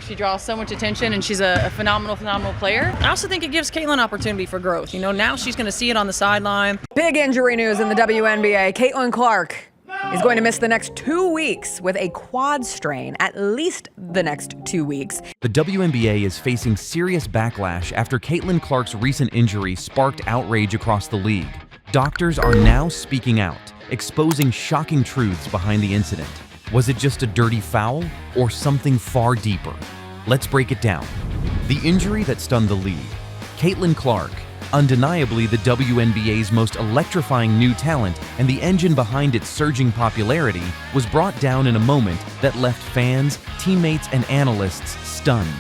think she draws so much attention, and she's a phenomenal player. I also think it gives Caitlin opportunity for growth. Now she's going to see it on the sideline. Big injury news in the WNBA. Caitlin Clark is going to miss the next 2 weeks with a quad strain, at least the next 2 weeks. The WNBA is facing serious backlash after Caitlin Clark's recent injury sparked outrage across the league. Doctors are now speaking out, exposing shocking truths behind the incident. Was it just a dirty foul or something far deeper? Let's break it down. The injury that stunned the league. Caitlin Clark, undeniably the WNBA's most electrifying new talent and the engine behind its surging popularity, was brought down in a moment that left fans, teammates, and analysts stunned.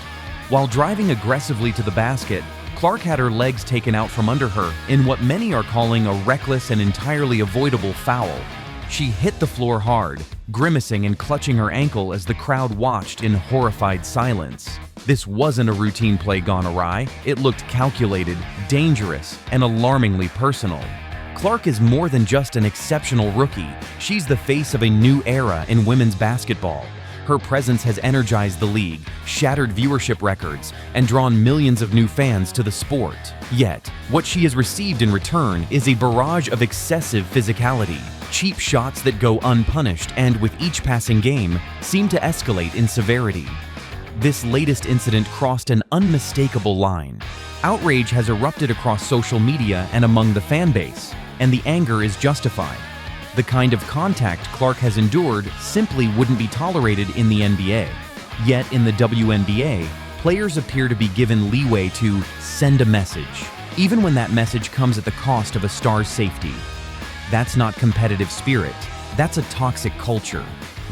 While driving aggressively to the basket, Clark had her legs taken out from under her in what many are calling a reckless and entirely avoidable foul. She hit the floor hard, grimacing and clutching her ankle as the crowd watched in horrified silence. This wasn't a routine play gone awry. It looked calculated, dangerous, and alarmingly personal. Clark is more than just an exceptional rookie. She's the face of a new era in women's basketball. Her presence has energized the league, shattered viewership records, and drawn millions of new fans to the sport. Yet, what she has received in return is a barrage of excessive physicality. Cheap shots that go unpunished and, with each passing game, seem to escalate in severity. This latest incident crossed an unmistakable line. Outrage has erupted across social media and among the fan base, and the anger is justified. The kind of contact Clark has endured simply wouldn't be tolerated in the NBA. Yet in the WNBA, players appear to be given leeway to send a message, even when that message comes at the cost of a star's safety. That's not competitive spirit. That's a toxic culture,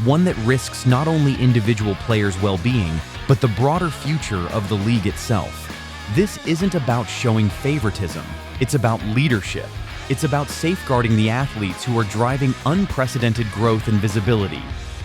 one that risks not only individual players' well-being, but the broader future of the league itself. This isn't about showing favoritism. It's about leadership. It's about safeguarding the athletes who are driving unprecedented growth and visibility.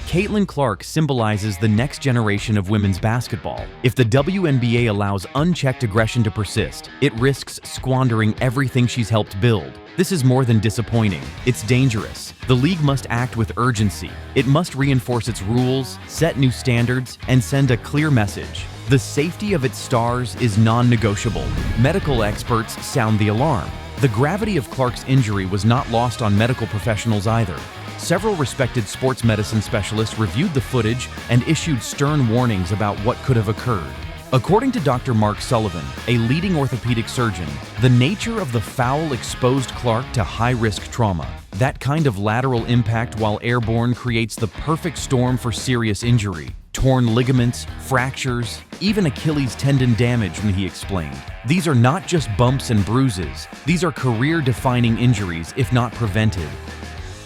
Caitlin Clark symbolizes the next generation of women's basketball. If the WNBA allows unchecked aggression to persist, it risks squandering everything she's helped build. This is more than disappointing. It's dangerous. The league must act with urgency. It must reinforce its rules, set new standards, and send a clear message. The safety of its stars is non-negotiable. Medical experts sound the alarm. The gravity of Clark's injury was not lost on medical professionals either. Several respected sports medicine specialists reviewed the footage and issued stern warnings about what could have occurred. According to Dr. Mark Sullivan, a leading orthopedic surgeon, the nature of the foul exposed Clark to high-risk trauma. That kind of lateral impact while airborne creates the perfect storm for serious injury. Torn ligaments, fractures, even Achilles tendon damage, when he explained. These are not just bumps and bruises. These are career-defining injuries if not prevented.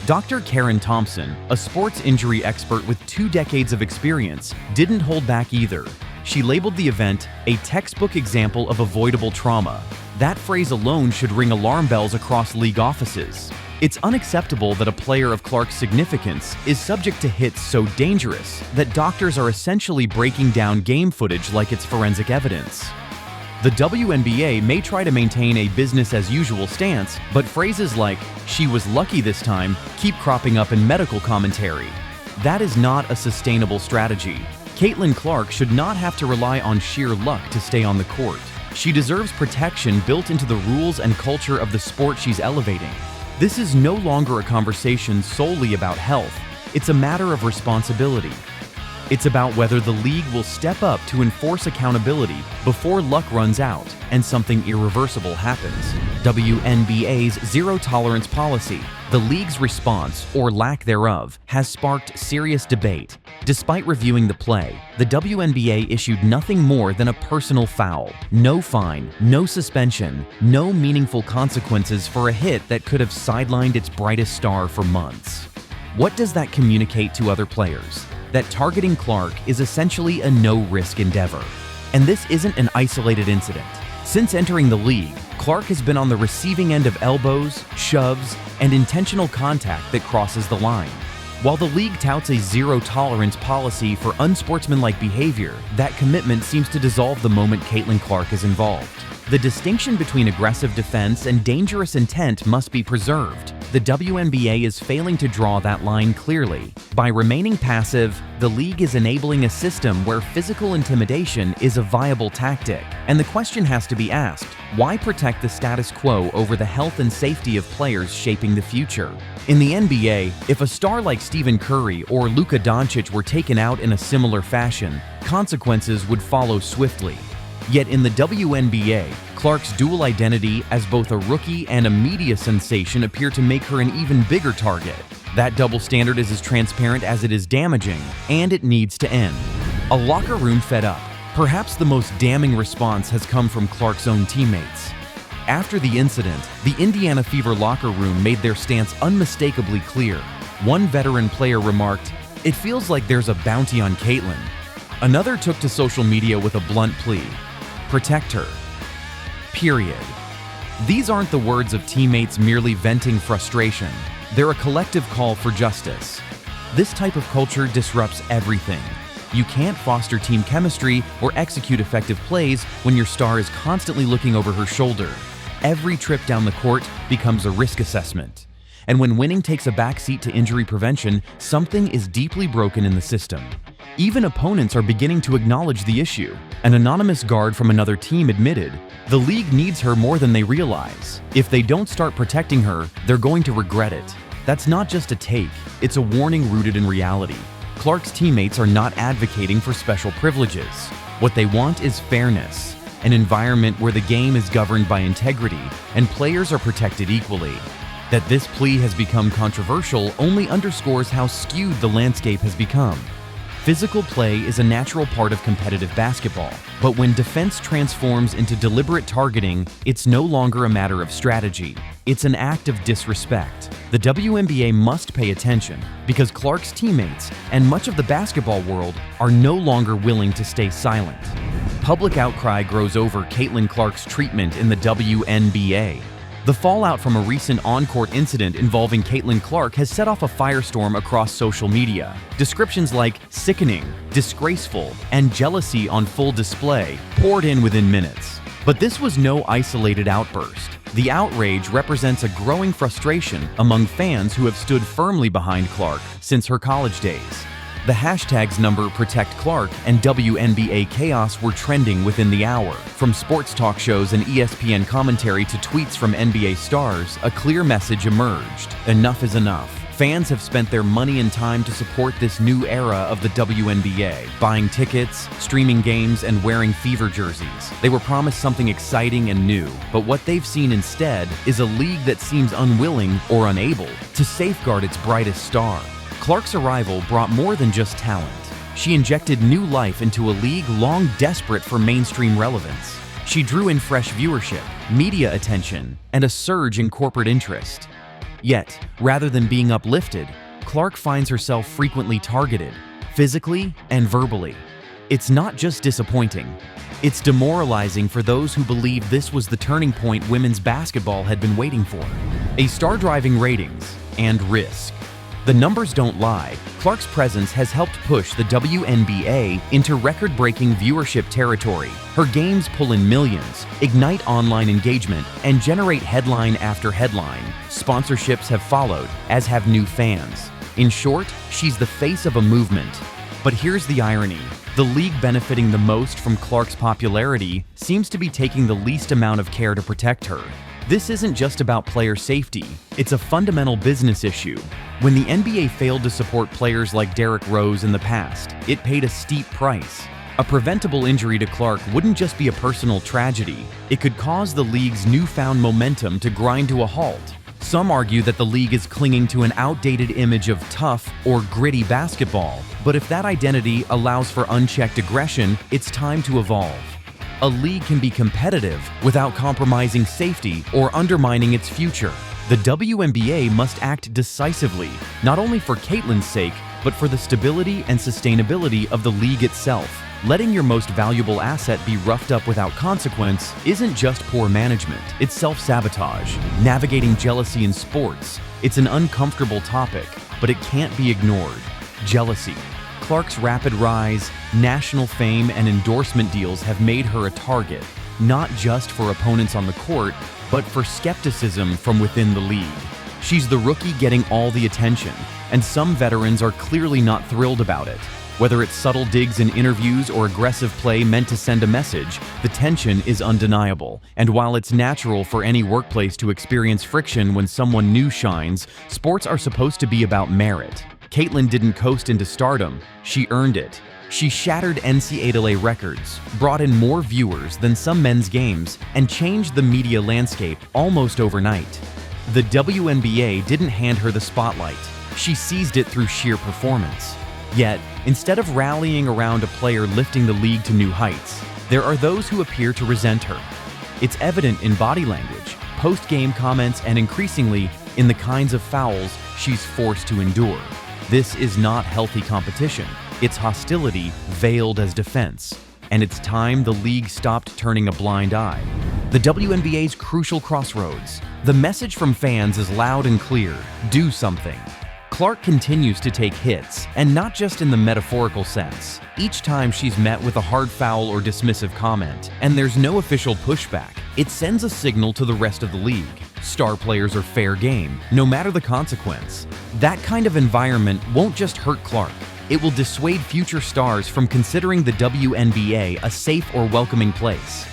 Dr. Karen Thompson, a sports injury expert with 2 decades of experience, didn't hold back either. She labeled the event a textbook example of avoidable trauma. That phrase alone should ring alarm bells across league offices. It's unacceptable that a player of Clark's significance is subject to hits so dangerous that doctors are essentially breaking down game footage like it's forensic evidence. The WNBA may try to maintain a business-as-usual stance, but phrases like, "she was lucky this time," keep cropping up in medical commentary. That is not a sustainable strategy. Caitlin Clark should not have to rely on sheer luck to stay on the court. She deserves protection built into the rules and culture of the sport she's elevating. This is no longer a conversation solely about health. It's a matter of responsibility. It's about whether the league will step up to enforce accountability before luck runs out and something irreversible happens. WNBA's zero-tolerance policy, the league's response, or lack thereof, has sparked serious debate. Despite reviewing the play, the WNBA issued nothing more than a personal foul. No fine, no suspension, no meaningful consequences for a hit that could have sidelined its brightest star for months. What does that communicate to other players? That targeting Clark is essentially a no-risk endeavor. And this isn't an isolated incident. Since entering the league, Clark has been on the receiving end of elbows, shoves, and intentional contact that crosses the line. While the league touts a zero-tolerance policy for unsportsmanlike behavior, that commitment seems to dissolve the moment Caitlin Clark is involved. The distinction between aggressive defense and dangerous intent must be preserved. The WNBA is failing to draw that line clearly. By remaining passive, the league is enabling a system where physical intimidation is a viable tactic. And the question has to be asked, why protect the status quo over the health and safety of players shaping the future? In the NBA, if a star like Stephen Curry or Luka Doncic were taken out in a similar fashion, consequences would follow swiftly. Yet in the WNBA, Clark's dual identity as both a rookie and a media sensation appear to make her an even bigger target. That double standard is as transparent as it is damaging, and it needs to end. A locker room fed up. Perhaps the most damning response has come from Clark's own teammates. After the incident, the Indiana Fever locker room made their stance unmistakably clear. One veteran player remarked, "It feels like there's a bounty on Caitlin." Another took to social media with a blunt plea: protect her. Period. These aren't the words of teammates merely venting frustration. They're a collective call for justice. This type of culture disrupts everything. You can't foster team chemistry or execute effective plays when your star is constantly looking over her shoulder. Every trip down the court becomes a risk assessment. And when winning takes a backseat to injury prevention, something is deeply broken in the system. Even opponents are beginning to acknowledge the issue. An anonymous guard from another team admitted, "The league needs her more than they realize. If they don't start protecting her, they're going to regret it." That's not just a take, it's a warning rooted in reality. Clark's teammates are not advocating for special privileges. What they want is fairness, an environment where the game is governed by integrity and players are protected equally. That this plea has become controversial only underscores how skewed the landscape has become. Physical play is a natural part of competitive basketball, but when defense transforms into deliberate targeting, it's no longer a matter of strategy. It's an act of disrespect. The WNBA must pay attention because Clark's teammates and much of the basketball world are no longer willing to stay silent. Public outcry grows over Caitlin Clark's treatment in the WNBA. The fallout from a recent on-court incident involving Caitlin Clark has set off a firestorm across social media. Descriptions like sickening, disgraceful, and jealousy on full display poured in within minutes. But this was no isolated outburst. The outrage represents a growing frustration among fans who have stood firmly behind Clark since her college days. The hashtags number Protect Clark and WNBA Chaos were trending within the hour. From sports talk shows and ESPN commentary to tweets from NBA stars, a clear message emerged: enough is enough. Fans have spent their money and time to support this new era of the WNBA, buying tickets, streaming games, and wearing Fever jerseys. They were promised something exciting and new, but what they've seen instead is a league that seems unwilling or unable to safeguard its brightest star. Clark's arrival brought more than just talent. She injected new life into a league long desperate for mainstream relevance. She drew in fresh viewership, media attention, and a surge in corporate interest. Yet, rather than being uplifted, Clark finds herself frequently targeted, physically and verbally. It's not just disappointing. It's demoralizing for those who believe this was the turning point women's basketball had been waiting for. A star driving ratings and risk. The numbers don't lie. Clark's presence has helped push the WNBA into record-breaking viewership territory. Her games pull in millions, ignite online engagement, and generate headline after headline. Sponsorships have followed, as have new fans. In short, she's the face of a movement. But here's the irony. The league benefiting the most from Clark's popularity seems to be taking the least amount of care to protect her. This isn't just about player safety, it's a fundamental business issue. When the NBA failed to support players like Derrick Rose in the past, it paid a steep price. A preventable injury to Clark wouldn't just be a personal tragedy, it could cause the league's newfound momentum to grind to a halt. Some argue that the league is clinging to an outdated image of tough or gritty basketball, but if that identity allows for unchecked aggression, it's time to evolve. A league can be competitive without compromising safety or undermining its future. The WNBA must act decisively, not only for Caitlin's sake, but for the stability and sustainability of the league itself. Letting your most valuable asset be roughed up without consequence isn't just poor management, it's self-sabotage. Navigating jealousy in sports, it's an uncomfortable topic, but it can't be ignored. Jealousy. Clark's rapid rise, national fame, and endorsement deals have made her a target, not just for opponents on the court, but for skepticism from within the league. She's the rookie getting all the attention, and some veterans are clearly not thrilled about it. Whether it's subtle digs in interviews or aggressive play meant to send a message, the tension is undeniable. And while it's natural for any workplace to experience friction when someone new shines, sports are supposed to be about merit. Caitlin didn't coast into stardom, she earned it. She shattered NCAA records, brought in more viewers than some men's games, and changed the media landscape almost overnight. The WNBA didn't hand her the spotlight. She seized it through sheer performance. Yet, instead of rallying around a player lifting the league to new heights, there are those who appear to resent her. It's evident in body language, post-game comments, and increasingly, in the kinds of fouls she's forced to endure. This is not healthy competition. It's hostility veiled as defense. And it's time the league stopped turning a blind eye. The WNBA's crucial crossroads. The message from fans is loud and clear: do something. Clark continues to take hits, and not just in the metaphorical sense. Each time she's met with a hard foul or dismissive comment, and there's no official pushback, it sends a signal to the rest of the league. Star players are fair game, no matter the consequence. That kind of environment won't just hurt Clark. It will dissuade future stars from considering the WNBA a safe or welcoming place.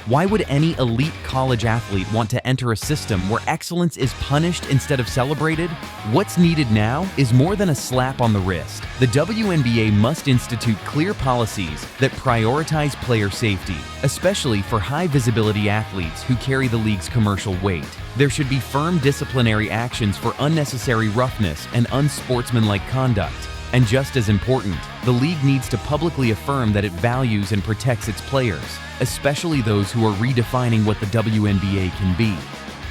Why would any elite college athlete want to enter a system where excellence is punished instead of celebrated? What's needed now is more than a slap on the wrist. The WNBA must institute clear policies that prioritize player safety, especially for high-visibility athletes who carry the league's commercial weight. There should be firm disciplinary actions for unnecessary roughness and unsportsmanlike conduct. And just as important, the league needs to publicly affirm that it values and protects its players, especially those who are redefining what the WNBA can be.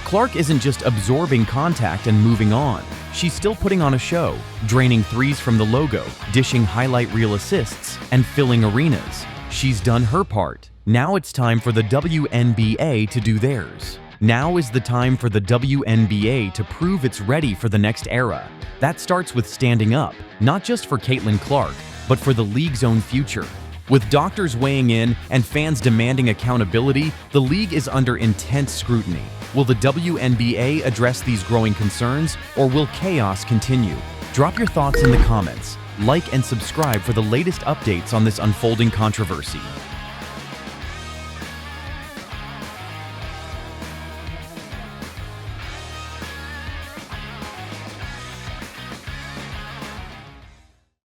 Clark isn't just absorbing contact and moving on. She's still putting on a show, draining threes from the logo, dishing highlight reel assists, and filling arenas. She's done her part. Now it's time for the WNBA to do theirs. Now is the time for the WNBA to prove it's ready for the next era. That starts with standing up, not just for Caitlin Clark, but for the league's own future. With doctors weighing in and fans demanding accountability, the league is under intense scrutiny. Will the WNBA address these growing concerns, or will chaos continue? Drop your thoughts in the comments. Like and subscribe for the latest updates on this unfolding controversy.